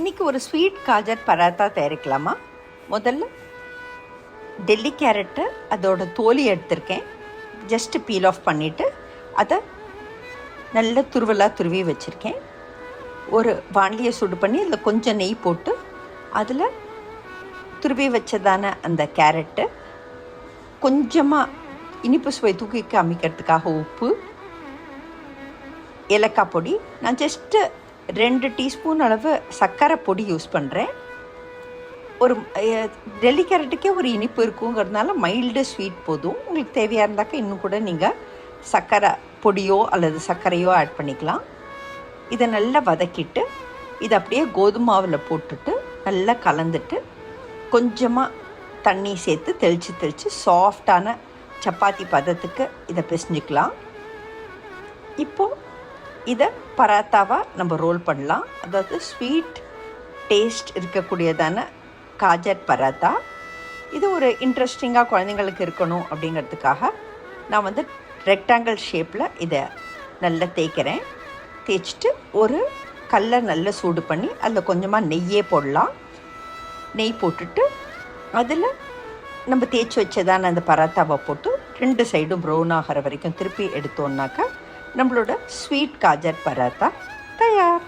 இன்றைக்கி ஒரு ஸ்வீட் காஜர் பராத்தா தயாரிக்கலாமா? முதல்ல டெல்லி கேரட்டை அதோட தோலி எடுத்திருக்கேன். ஜஸ்ட்டு பீல் ஆஃப் பண்ணிவிட்டு அதை நல்ல துருவி வச்சுருக்கேன். ஒரு வாண்டியை சுடு பண்ணி அதில் கொஞ்சம் நெய் போட்டு அதில் துருவி வச்சதான அந்த கேரட்டு, கொஞ்சமாக இனிப்பு சுவை தூக்கி காமிக்கிறதுக்காக உப்பு, ஏலக்காய் பொடி, நான் ஜஸ்ட்டு 2 டீஸ்பூன் அளவு சர்க்கரை பொடி யூஸ் பண்ணுறேன். ஒரு டெல்லி கேரட்டுக்கே ஒரு இனிப்பு இருக்குங்கிறதுனால மைல்டு ஸ்வீட் போதும். உங்களுக்கு தேவையாக இருந்தாக்கா இன்னும் கூட நீங்கள் சர்க்கரை பொடியோ அல்லது சர்க்கரையோ ஆட் பண்ணிக்கலாம். இதை நல்லா வதக்கிட்டு இதை அப்படியே கோதுமை மாவில் போட்டுட்டு நல்லா கலந்துட்டு கொஞ்சமாக தண்ணி சேர்த்து தெளித்து சாஃப்டான சப்பாத்தி பதத்துக்கு இதை பிசைஞ்சிக்கலாம். இப்போது இதை பராத்தாவாக நம்ம ரோல் பண்ணலாம். அதாவது ஸ்வீட் டேஸ்ட் இருக்கக்கூடியதான காஜர் பராத்தா. இது ஒரு இன்ட்ரெஸ்டிங்காக குழந்தைங்களுக்கு இருக்கணும் அப்படிங்கிறதுக்காக நான் ரெக்டாங்கிள் ஷேப்பில் இதை நல்லா தேய்க்கிறேன். தேய்ச்சிட்டு ஒரு கல்லை நல்லா சூடு பண்ணி அதில் கொஞ்சமாக நெய்யே போடலாம். நெய் போட்டுட்டு அதில் நம்ம தேய்ச்சி வச்சதான அந்த பராத்தாவை போட்டு 2 சைடும் ப்ரௌன் ஆகிற வரைக்கும் திருப்பி எடுத்தோன்னாக்கா நம்மளோட ஸ்வீட் காஜர் பராத்தா தயார்.